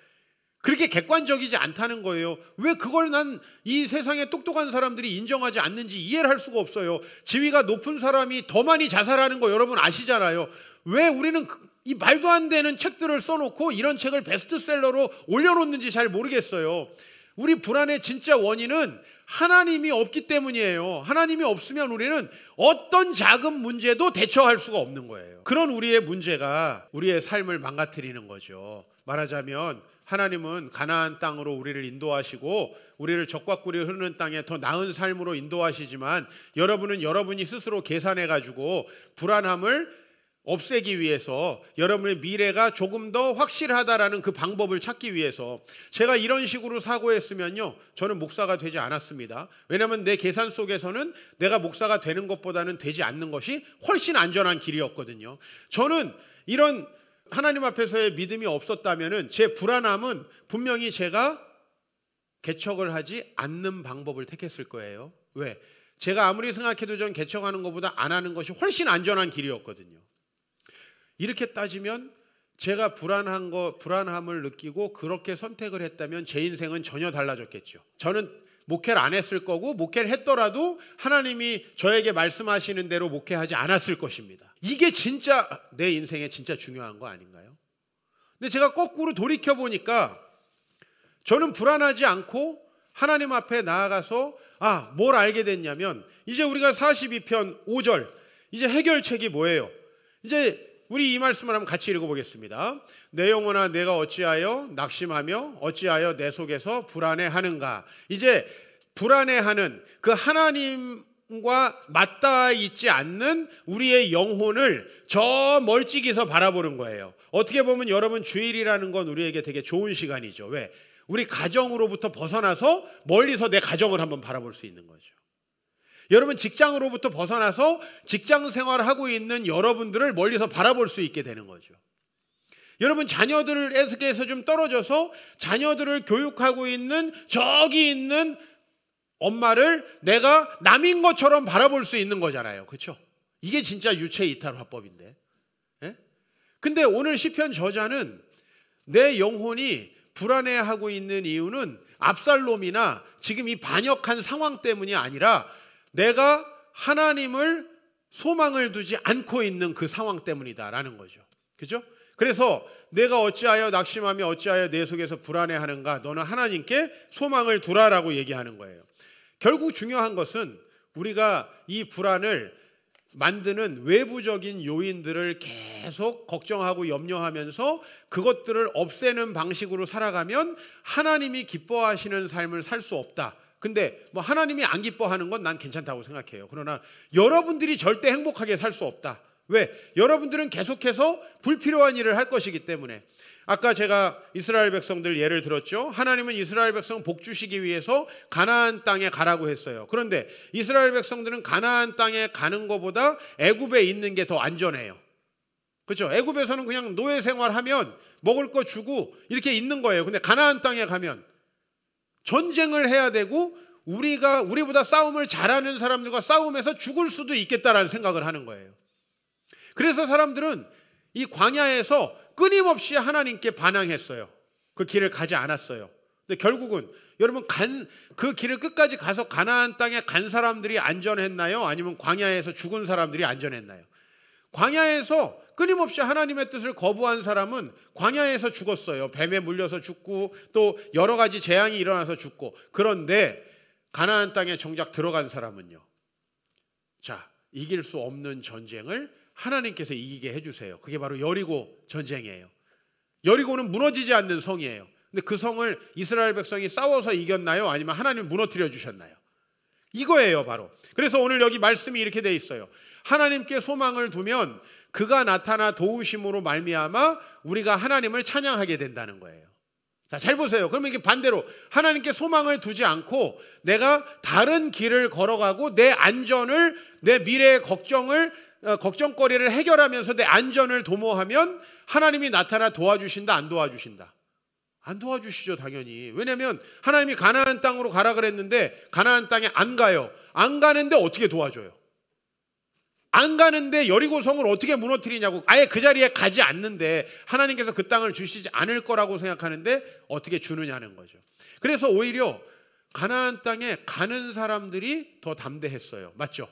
그렇게 객관적이지 않다는 거예요. 왜 그걸 난 이 세상에 똑똑한 사람들이 인정하지 않는지 이해를 할 수가 없어요. 지위가 높은 사람이 더 많이 자살하는 거 여러분 아시잖아요. 왜 우리는 이 말도 안 되는 책들을 써놓고 이런 책을 베스트셀러로 올려놓는지 잘 모르겠어요. 우리 불안의 진짜 원인은 하나님이 없기 때문이에요. 하나님이 없으면 우리는 어떤 작은 문제도 대처할 수가 없는 거예요. 그런 우리의 문제가 우리의 삶을 망가뜨리는 거죠. 말하자면 하나님은 가나안 땅으로 우리를 인도하시고 우리를 적과 꿀이 흐르는 땅에 더 나은 삶으로 인도하시지만 여러분은 여러분이 스스로 계산해가지고 불안함을 없애기 위해서 여러분의 미래가 조금 더 확실하다라는 그 방법을 찾기 위해서 제가 이런 식으로 사고했으면요 저는 목사가 되지 않았습니다. 왜냐하면 내 계산 속에서는 내가 목사가 되는 것보다는 되지 않는 것이 훨씬 안전한 길이었거든요. 저는 이런 하나님 앞에서의 믿음이 없었다면 제 불안함은 분명히 제가 개척을 하지 않는 방법을 택했을 거예요. 왜? 제가 아무리 생각해도 전 개척하는 것보다 안 하는 것이 훨씬 안전한 길이었거든요. 이렇게 따지면 제가 불안함을 느끼고 그렇게 선택을 했다면 제 인생은 전혀 달라졌겠죠. 저는 목회를 안 했을 거고 목회를 했더라도 하나님이 저에게 말씀하시는 대로 목회하지 않았을 것입니다. 이게 진짜 내 인생에 진짜 중요한 거 아닌가요? 근데 제가 거꾸로 돌이켜보니까 저는 불안하지 않고 하나님 앞에 나아가서 뭘 알게 됐냐면 이제 우리가 42편 5절 이제 해결책이 뭐예요? 이제 우리 이 말씀을 한번 같이 읽어보겠습니다. 내 영혼아 내가 어찌하여 낙심하며 어찌하여 내 속에서 불안해하는가. 이제 불안해하는 그 하나님과 맞닿아 있지 않는 우리의 영혼을 저 멀찍이서 바라보는 거예요. 어떻게 보면 여러분 주일이라는 건 우리에게 되게 좋은 시간이죠. 왜? 우리 가정으로부터 벗어나서 멀리서 내 가정을 한번 바라볼 수 있는 거죠. 여러분 직장으로부터 벗어나서 직장 생활을 하고 있는 여러분들을 멀리서 바라볼 수 있게 되는 거죠. 여러분 자녀들에게서 좀 떨어져서 자녀들을 교육하고 있는 저기 있는 엄마를 내가 남인 것처럼 바라볼 수 있는 거잖아요. 그렇죠? 이게 진짜 유체 이탈 화법인데. 예? 근데 오늘 시편 저자는 내 영혼이 불안해하고 있는 이유는 압살롬이나 지금 이 반역한 상황 때문이 아니라 내가 하나님을 소망을 두지 않고 있는 그 상황 때문이다라는 거죠. 그죠? 그래서 내가 어찌하여 낙심하며 어찌하여 내 속에서 불안해하는가. 너는 하나님께 소망을 두라라고 얘기하는 거예요. 결국 중요한 것은 우리가 이 불안을 만드는 외부적인 요인들을 계속 걱정하고 염려하면서 그것들을 없애는 방식으로 살아가면 하나님이 기뻐하시는 삶을 살 수 없다. 근데 뭐 하나님이 안 기뻐하는 건 난 괜찮다고 생각해요. 그러나 여러분들이 절대 행복하게 살 수 없다. 왜? 여러분들은 계속해서 불필요한 일을 할 것이기 때문에. 아까 제가 이스라엘 백성들 예를 들었죠. 하나님은 이스라엘 백성 복 주시기 위해서 가나안 땅에 가라고 했어요. 그런데 이스라엘 백성들은 가나안 땅에 가는 것보다 애굽에 있는 게 더 안전해요. 그렇죠? 애굽에서는 그냥 노예 생활하면 먹을 거 주고 이렇게 있는 거예요. 근데 가나안 땅에 가면 전쟁을 해야 되고 우리보다 싸움을 잘하는 사람들과 싸움에서 죽을 수도 있겠다라는 생각을 하는 거예요. 그래서 사람들은 이 광야에서 끊임없이 하나님께 반항했어요. 그 길을 가지 않았어요. 근데 결국은 여러분 그 길을 끝까지 가서 가나안 땅에 간 사람들이 안전했나요? 아니면 광야에서 죽은 사람들이 안전했나요? 광야에서 끊임없이 하나님의 뜻을 거부한 사람은 광야에서 죽었어요. 뱀에 물려서 죽고 또 여러 가지 재앙이 일어나서 죽고. 그런데 가나안 땅에 정작 들어간 사람은요. 자, 이길 수 없는 전쟁을 하나님께서 이기게 해주세요. 그게 바로 여리고 전쟁이에요. 여리고는 무너지지 않는 성이에요. 근데 그 성을 이스라엘 백성이 싸워서 이겼나요? 아니면 하나님이 무너뜨려 주셨나요? 이거예요 바로. 그래서 오늘 여기 말씀이 이렇게 돼 있어요. 하나님께 소망을 두면 그가 나타나 도우심으로 말미암아 우리가 하나님을 찬양하게 된다는 거예요. 자, 잘 보세요. 그러면 이게 반대로 하나님께 소망을 두지 않고 내가 다른 길을 걸어가고 내 안전을, 내 미래의 걱정거리를 해결하면서 내 안전을 도모하면 하나님이 나타나 도와주신다, 안 도와주신다? 안 도와주시죠, 당연히. 왜냐하면 하나님이 가나안 땅으로 가라 그랬는데 가나안 땅에 안 가요. 안 가는데 어떻게 도와줘요? 안 가는데 여리고성을 어떻게 무너뜨리냐고. 아예 그 자리에 가지 않는데 하나님께서 그 땅을 주시지 않을 거라고 생각하는데 어떻게 주느냐는 거죠. 그래서 오히려 가나안 땅에 가는 사람들이 더 담대했어요. 맞죠?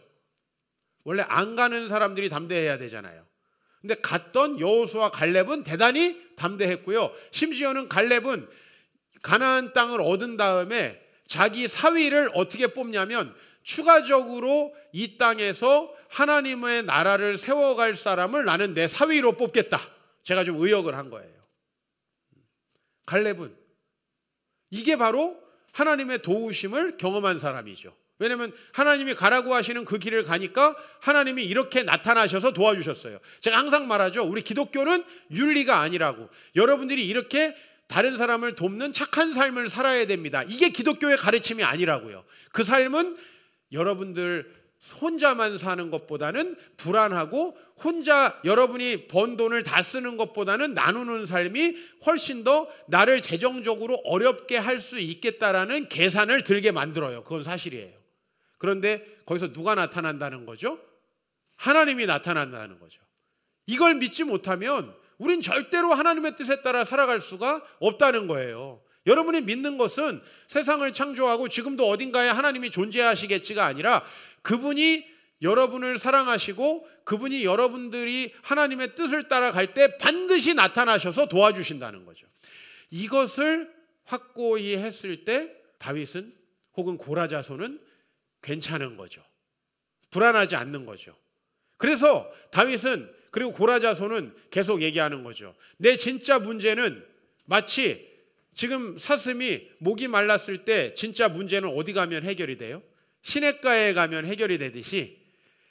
원래 안 가는 사람들이 담대해야 되잖아요. 근데 갔던 여호수아 갈렙은 대단히 담대했고요. 심지어는 갈렙은 가나안 땅을 얻은 다음에 자기 사위를 어떻게 뽑냐면 추가적으로 이 땅에서 하나님의 나라를 세워갈 사람을 나는 내 사위로 뽑겠다. 제가 좀 의역을 한 거예요. 갈렙은 이게 바로 하나님의 도우심을 경험한 사람이죠. 왜냐하면 하나님이 가라고 하시는 그 길을 가니까 하나님이 이렇게 나타나셔서 도와주셨어요. 제가 항상 말하죠. 우리 기독교는 윤리가 아니라고. 여러분들이 이렇게 다른 사람을 돕는 착한 삶을 살아야 됩니다. 이게 기독교의 가르침이 아니라고요. 그 삶은 여러분들 혼자만 사는 것보다는 불안하고 혼자 여러분이 번 돈을 다 쓰는 것보다는 나누는 삶이 훨씬 더 나를 재정적으로 어렵게 할 수 있겠다라는 계산을 들게 만들어요. 그건 사실이에요. 그런데 거기서 누가 나타난다는 거죠? 하나님이 나타난다는 거죠. 이걸 믿지 못하면 우린 절대로 하나님의 뜻에 따라 살아갈 수가 없다는 거예요. 여러분이 믿는 것은 세상을 창조하고 지금도 어딘가에 하나님이 존재하시겠지가 아니라 그분이 여러분을 사랑하시고 그분이 여러분들이 하나님의 뜻을 따라갈 때 반드시 나타나셔서 도와주신다는 거죠. 이것을 확고히 했을 때 다윗은 혹은 고라자손은 괜찮은 거죠. 불안하지 않는 거죠. 그래서 다윗은 그리고 고라자손은 계속 얘기하는 거죠. 내 진짜 문제는 마치 지금 사슴이 목이 말랐을 때 진짜 문제는 어디 가면 해결이 돼요? 시냇가에 가면 해결이 되듯이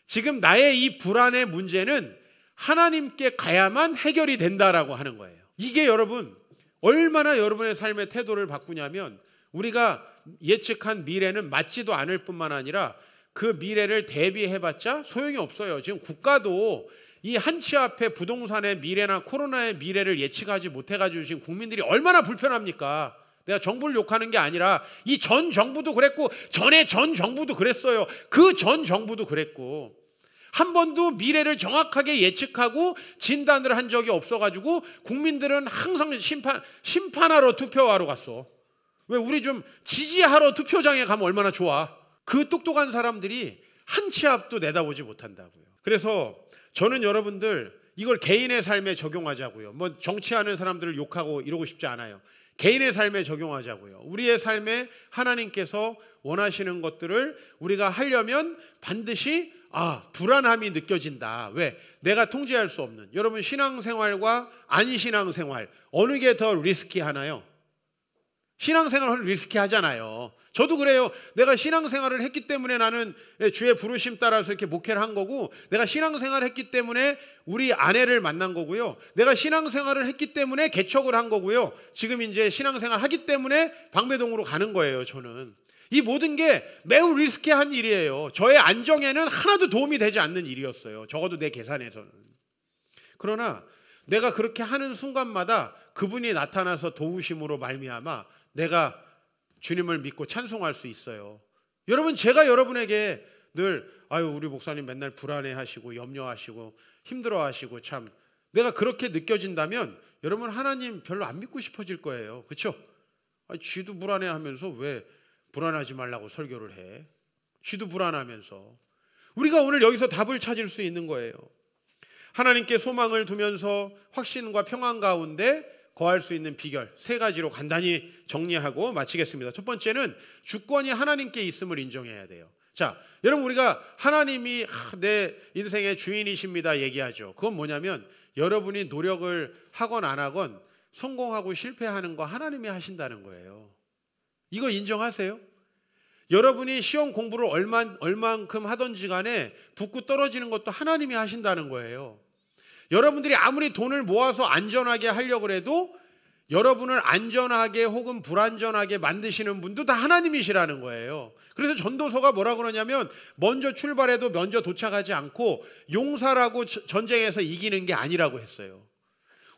지금 나의 이 불안의 문제는 하나님께 가야만 해결이 된다라고 하는 거예요. 이게 여러분 얼마나 여러분의 삶의 태도를 바꾸냐면 우리가 예측한 미래는 맞지도 않을 뿐만 아니라 그 미래를 대비해봤자 소용이 없어요. 지금 국가도 이 한치 앞에 부동산의 미래나 코로나의 미래를 예측하지 못해가지고 지금 국민들이 얼마나 불편합니까? 내가 정부를 욕하는 게 아니라 이 전 정부도 그랬고 전에 전 정부도 그랬어요. 그 전 정부도 그랬고 한 번도 미래를 정확하게 예측하고 진단을 한 적이 없어가지고 국민들은 항상 심판하러 투표하러 갔어. 왜 우리 좀 지지하러 투표장에 가면 얼마나 좋아. 그 똑똑한 사람들이 한치 앞도 내다보지 못한다고요. 그래서 저는 여러분들 이걸 개인의 삶에 적용하자고요. 뭐 정치하는 사람들을 욕하고 이러고 싶지 않아요. 개인의 삶에 적용하자고요. 우리의 삶에 하나님께서 원하시는 것들을 우리가 하려면 반드시 불안함이 느껴진다. 왜? 내가 통제할 수 없는. 여러분 신앙생활과 안신앙생활 어느 게 더 리스키하나요? 신앙생활은 리스키하잖아요. 저도 그래요. 내가 신앙생활을 했기 때문에 나는 주의 부르심 따라서 이렇게 목회를 한 거고 내가 신앙생활을 했기 때문에 우리 아내를 만난 거고요. 내가 신앙생활을 했기 때문에 개척을 한 거고요. 지금 이제 신앙생활 하기 때문에 방배동으로 가는 거예요. 저는 이 모든 게 매우 리스키한 일이에요. 저의 안정에는 하나도 도움이 되지 않는 일이었어요. 적어도 내 계산에서는. 그러나 내가 그렇게 하는 순간마다 그분이 나타나서 도우심으로 말미암아 내가 주님을 믿고 찬송할 수 있어요. 여러분 제가 여러분에게 늘 우리 목사님 맨날 불안해하시고 염려하시고 힘들어하시고 참 내가 그렇게 느껴진다면 여러분 하나님 별로 안 믿고 싶어질 거예요. 그렇죠? 쥐도 불안해하면서 왜 불안하지 말라고 설교를 해? 쥐도 불안하면서. 우리가 오늘 여기서 답을 찾을 수 있는 거예요. 하나님께 소망을 두면서 확신과 평안 가운데 거할 수 있는 비결 3가지로 간단히 정리하고 마치겠습니다. 첫 번째는 주권이 하나님께 있음을 인정해야 돼요. 자, 여러분 우리가 하나님이 내 인생의 주인이십니다 얘기하죠. 그건 뭐냐면 여러분이 노력을 하건 안 하건 성공하고 실패하는 거 하나님이 하신다는 거예요. 이거 인정하세요? 여러분이 시험 공부를 얼만큼 하든지 간에 붙고 떨어지는 것도 하나님이 하신다는 거예요. 여러분들이 아무리 돈을 모아서 안전하게 하려고 해도 여러분을 안전하게 혹은 불안전하게 만드시는 분도 다 하나님이시라는 거예요. 그래서 전도서가 뭐라 그러냐면 먼저 출발해도 먼저 도착하지 않고 용사라고 전쟁에서 이기는 게 아니라고 했어요.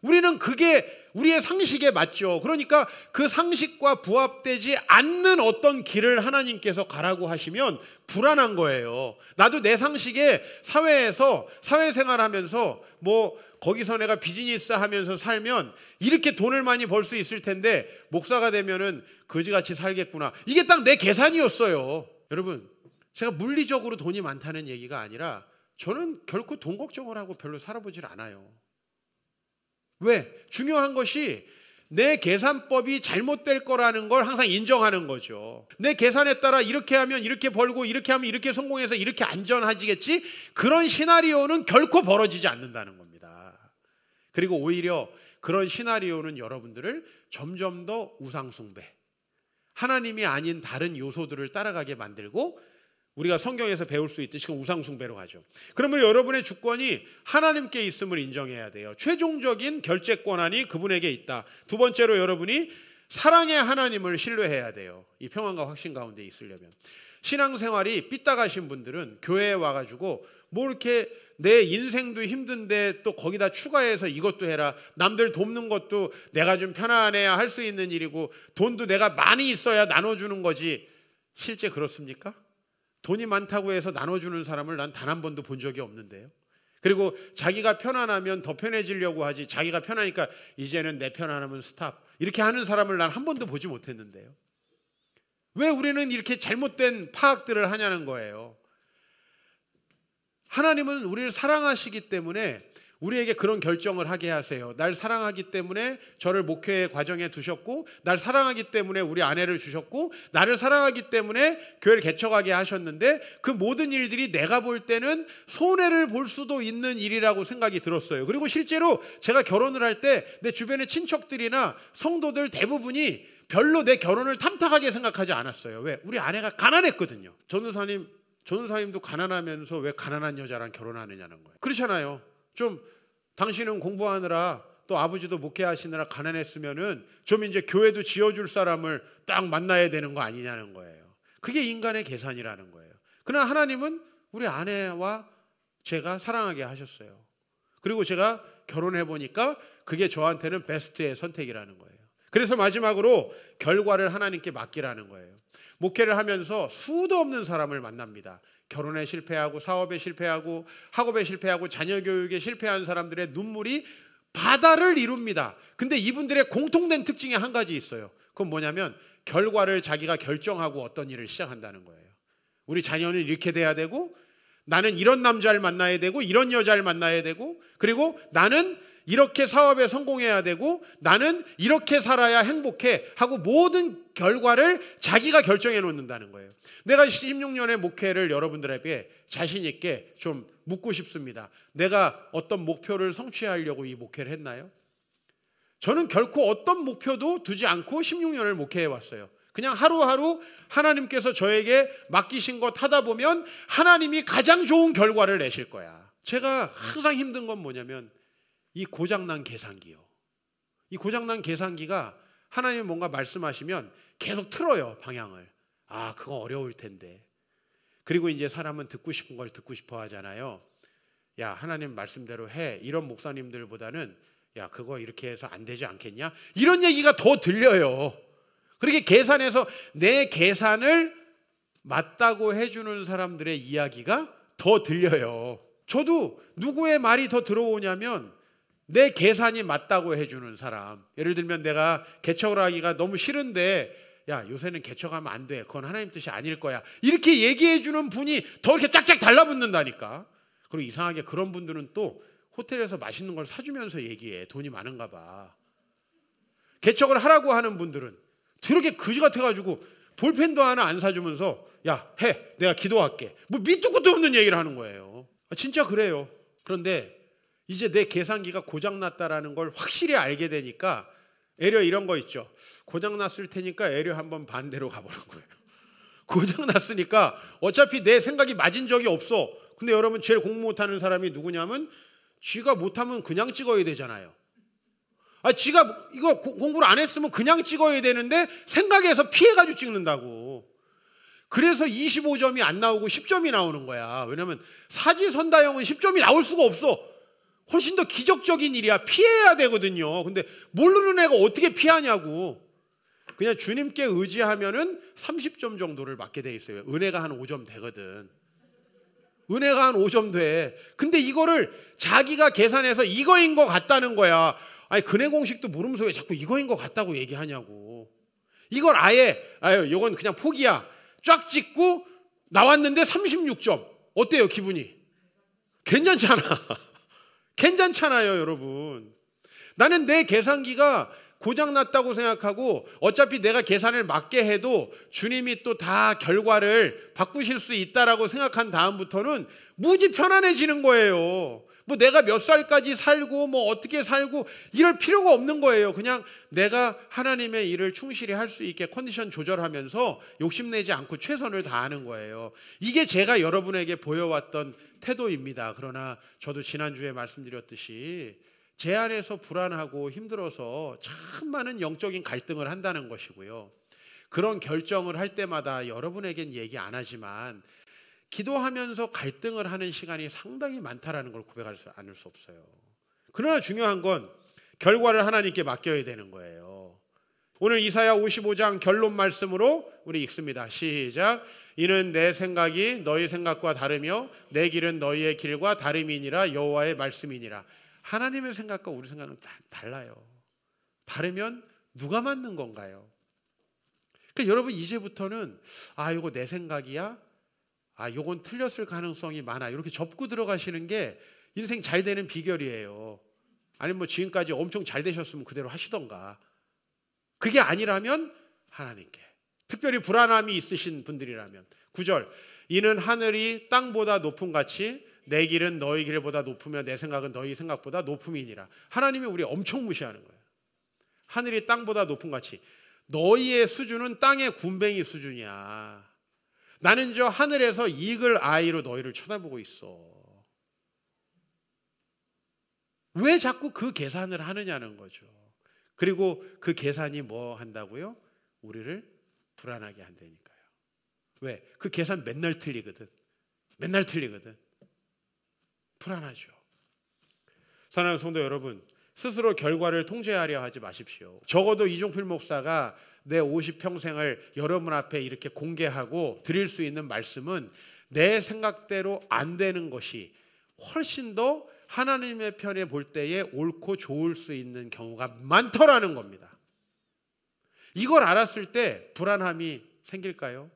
우리는 그게 우리의 상식에 맞죠. 그러니까 그 상식과 부합되지 않는 어떤 길을 하나님께서 가라고 하시면 불안한 거예요. 나도 내 상식에 사회에서 사회생활하면서 뭐 거기서 내가 비즈니스 하면서 살면 이렇게 돈을 많이 벌 수 있을 텐데 목사가 되면은 거지같이 살겠구나. 이게 딱 내 계산이었어요. 여러분 제가 물리적으로 돈이 많다는 얘기가 아니라 저는 결코 돈 걱정을 하고 별로 살아보질 않아요. 왜? 중요한 것이 내 계산법이 잘못될 거라는 걸 항상 인정하는 거죠. 내 계산에 따라 이렇게 하면 이렇게 벌고 이렇게 하면 이렇게 성공해서 이렇게 안전해지겠지? 그런 시나리오는 결코 벌어지지 않는다는 겁니다. 그리고 오히려 그런 시나리오는 여러분들을 점점 더 우상숭배, 하나님이 아닌 다른 요소들을 따라가게 만들고 우리가 성경에서 배울 수 있듯이 우상숭배로 가죠. 그러면 여러분의 주권이 하나님께 있음을 인정해야 돼요. 최종적인 결재 권한이 그분에게 있다. 두 번째로 여러분이 사랑의 하나님을 신뢰해야 돼요. 이 평안과 확신 가운데 있으려면. 신앙생활이 삐딱하신 분들은 교회에 와가지고 뭐 이렇게 내 인생도 힘든데 또 거기다 추가해서 이것도 해라. 남들 돕는 것도 내가 좀 편안해야 할 수 있는 일이고 돈도 내가 많이 있어야 나눠주는 거지. 실제 그렇습니까? 돈이 많다고 해서 나눠주는 사람을 난 단 한 번도 본 적이 없는데요. 그리고 자기가 편안하면 더 편해지려고 하지 자기가 편하니까 이제는 내 편안하면 스탑 이렇게 하는 사람을 난 한 번도 보지 못했는데요. 왜 우리는 이렇게 잘못된 파악들을 하냐는 거예요. 하나님은 우리를 사랑하시기 때문에 우리에게 그런 결정을 하게 하세요. 날 사랑하기 때문에 저를 목회의 과정에 두셨고, 날 사랑하기 때문에 우리 아내를 주셨고, 나를 사랑하기 때문에 교회를 개척하게 하셨는데, 그 모든 일들이 내가 볼 때는 손해를 볼 수도 있는 일이라고 생각이 들었어요. 그리고 실제로 제가 결혼을 할 때 내 주변의 친척들이나 성도들 대부분이 별로 내 결혼을 탐탁하게 생각하지 않았어요. 왜? 우리 아내가 가난했거든요. 전우사님도 가난하면서 왜 가난한 여자랑 결혼하느냐는 거예요. 그렇잖아요. 좀 당신은 공부하느라 또 아버지도 목회하시느라 가난했으면은 좀 이제 교회도 지어줄 사람을 딱 만나야 되는 거 아니냐는 거예요. 그게 인간의 계산이라는 거예요. 그러나 하나님은 우리 아내와 제가 사랑하게 하셨어요. 그리고 제가 결혼해 보니까 그게 저한테는 베스트의 선택이라는 거예요. 그래서 마지막으로 결과를 하나님께 맡기라는 거예요. 목회를 하면서 수도 없는 사람을 만납니다. 결혼에 실패하고 사업에 실패하고 학업에 실패하고 자녀 교육에 실패한 사람들의 눈물이 바다를 이룹니다. 근데 이분들의 공통된 특징이 한 가지 있어요. 그건 뭐냐면 결과를 자기가 결정하고 어떤 일을 시작한다는 거예요. 우리 자녀는 이렇게 돼야 되고, 나는 이런 남자를 만나야 되고, 이런 여자를 만나야 되고, 그리고 나는 이렇게 사업에 성공해야 되고, 나는 이렇게 살아야 행복해 하고 모든 결과를 자기가 결정해 놓는다는 거예요. 내가 16년의 목회를 여러분들에게 자신 있게 좀 묻고 싶습니다. 내가 어떤 목표를 성취하려고 이 목회를 했나요? 저는 결코 어떤 목표도 두지 않고 16년을 목회해 왔어요. 그냥 하루하루 하나님께서 저에게 맡기신 것 하다 보면 하나님이 가장 좋은 결과를 내실 거야. 제가 항상 힘든 건 뭐냐면 이 고장난 계산기요. 이 고장난 계산기가 하나님이 뭔가 말씀하시면 계속 틀어요, 방향을. 아, 그거 어려울 텐데. 그리고 이제 사람은 듣고 싶은 걸 듣고 싶어 하잖아요. 야, 하나님 말씀대로 해. 이런 목사님들보다는 야, 그거 이렇게 해서 안 되지 않겠냐? 이런 얘기가 더 들려요. 그렇게 계산해서 내 계산을 맞다고 해주는 사람들의 이야기가 더 들려요. 저도 누구의 말이 더 들어오냐면 내 계산이 맞다고 해주는 사람. 예를 들면 내가 개척을 하기가 너무 싫은데 야, 요새는 개척하면 안 돼. 그건 하나님 뜻이 아닐 거야. 이렇게 얘기해 주는 분이 더 이렇게 짝짝 달라붙는다니까. 그리고 이상하게 그런 분들은 또 호텔에서 맛있는 걸 사주면서 얘기해. 돈이 많은가 봐. 개척을 하라고 하는 분들은 저렇게 그지 같아가지고 볼펜도 하나 안 사주면서 야, 해. 내가 기도할게. 뭐 밑도 끝도 없는 얘기를 하는 거예요. 진짜 그래요. 그런데 이제 내 계산기가 고장났다라는 걸 확실히 알게 되니까 애려 이런 거 있죠. 고장났을 테니까 애려 한번 반대로 가보는 거예요. 고장났으니까 어차피 내 생각이 맞은 적이 없어. 근데 여러분 제일 공부 못하는 사람이 누구냐면 쥐가 못하면 그냥 찍어야 되잖아요. 쥐가 이거 공부를 안 했으면 그냥 찍어야 되는데 생각해서 피해가지고 찍는다고. 그래서 25점이 안 나오고 10점이 나오는 거야. 왜냐면 사지선다형은 10점이 나올 수가 없어. 훨씬 더 기적적인 일이야. 피해야 되거든요. 근데 모르는 애가 어떻게 피하냐고. 그냥 주님께 의지하면은 30점 정도를 맞게 돼 있어요. 은혜가 한 5점 되거든. 은혜가 한 5점 돼. 근데 이거를 자기가 계산해서 이거인 것 같다는 거야. 아니 근해 공식도 모르면서 왜 자꾸 이거인 것 같다고 얘기하냐고. 이걸 아예 이건 그냥 포기야. 쫙 찍고 나왔는데 36점. 어때요 기분이? 괜찮잖아. 괜찮잖아요 여러분. 나는 내 계산기가 고장났다고 생각하고 어차피 내가 계산을 맞게 해도 주님이 또 다 결과를 바꾸실 수 있다라고 생각한 다음부터는 무지 편안해지는 거예요. 뭐 내가 몇 살까지 살고 뭐 어떻게 살고 이럴 필요가 없는 거예요. 그냥 내가 하나님의 일을 충실히 할 수 있게 컨디션 조절하면서 욕심내지 않고 최선을 다하는 거예요. 이게 제가 여러분에게 보여왔던 태도입니다. 그러나 저도 지난주에 말씀드렸듯이 제 안에서 불안하고 힘들어서 참 많은 영적인 갈등을 한다는 것이고요. 그런 결정을 할 때마다 여러분에겐 얘기 안 하지만 기도하면서 갈등을 하는 시간이 상당히 많다라는 걸 고백할 수 않을 수 없어요. 그러나 중요한 건 결과를 하나님께 맡겨야 되는 거예요. 오늘 이사야 55장 결론 말씀으로 우리 읽습니다. 시작. 이는 내 생각이 너희 생각과 다르며 내 길은 너희의 길과 다름이니라. 여호와의 말씀이니라. 하나님의 생각과 우리 생각은 달라요. 다르면 누가 맞는 건가요? 그러니까 여러분 이제부터는 이거 내 생각이야? 요건 틀렸을 가능성이 많아. 이렇게 접고 들어가시는 게 인생 잘 되는 비결이에요. 아니면 뭐 지금까지 엄청 잘 되셨으면 그대로 하시던가. 그게 아니라면 하나님께, 특별히 불안함이 있으신 분들이라면 9절, 이는 하늘이 땅보다 높음 같이 내 길은 너희 길보다 높으며 내 생각은 너희 생각보다 높음이니라. 하나님이 우리 엄청 무시하는 거예요. 하늘이 땅보다 높음 같이. 너희의 수준은 땅의 군뱅이 수준이야. 나는 저 하늘에서 이글 아이로 너희를 쳐다보고 있어. 왜 자꾸 그 계산을 하느냐는 거죠. 그리고 그 계산이 뭐 한다고요? 우리를 불안하게 한다니까요. 왜? 그 계산 맨날 틀리거든. 맨날 틀리거든. 불안하죠. 사랑하는 성도 여러분, 스스로 결과를 통제하려 하지 마십시오. 적어도 이종필 목사가 내 50평생을 여러분 앞에 이렇게 공개하고 드릴 수 있는 말씀은 내 생각대로 안 되는 것이 훨씬 더 하나님의 편에 볼 때에 옳고 좋을 수 있는 경우가 많더라는 겁니다. 이걸 알았을 때 불안함이 생길까요?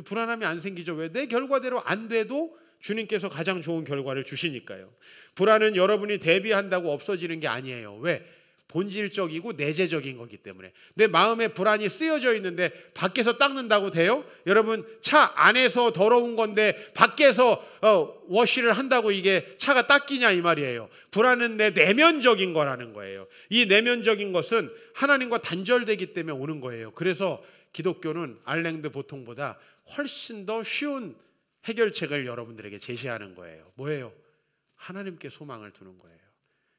불안함이 안 생기죠. 왜? 내 결과대로 안 돼도 주님께서 가장 좋은 결과를 주시니까요. 불안은 여러분이 대비한다고 없어지는 게 아니에요. 왜? 본질적이고 내재적인 거기 때문에. 내 마음에 불안이 쓰여져 있는데 밖에서 닦는다고 돼요? 여러분, 차 안에서 더러운 건데 밖에서 워시를 한다고 이게 차가 닦이냐 이 말이에요. 불안은 내 내면적인 거라는 거예요. 이 내면적인 것은 하나님과 단절되기 때문에 오는 거예요. 그래서 기독교는 알랭드 보통보다 훨씬 더 쉬운 해결책을 여러분들에게 제시하는 거예요. 뭐예요? 하나님께 소망을 두는 거예요.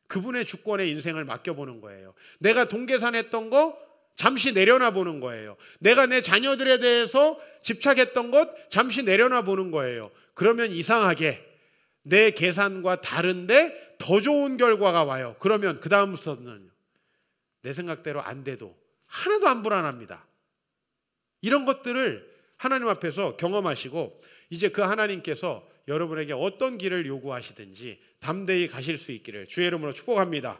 그분의 주권에 인생을 맡겨보는 거예요. 내가 동계산했던 거 잠시 내려놔 보는 거예요. 내가 내 자녀들에 대해서 집착했던 것 잠시 내려놔 보는 거예요. 그러면 이상하게 내 계산과 다른데 더 좋은 결과가 와요. 그러면 그 다음부터는 내 생각대로 안 돼도 하나도 안 불안합니다. 이런 것들을 하나님 앞에서 경험하시고 이제 그 하나님께서 여러분에게 어떤 길을 요구하시든지 담대히 가실 수 있기를 주의 이름으로 축복합니다.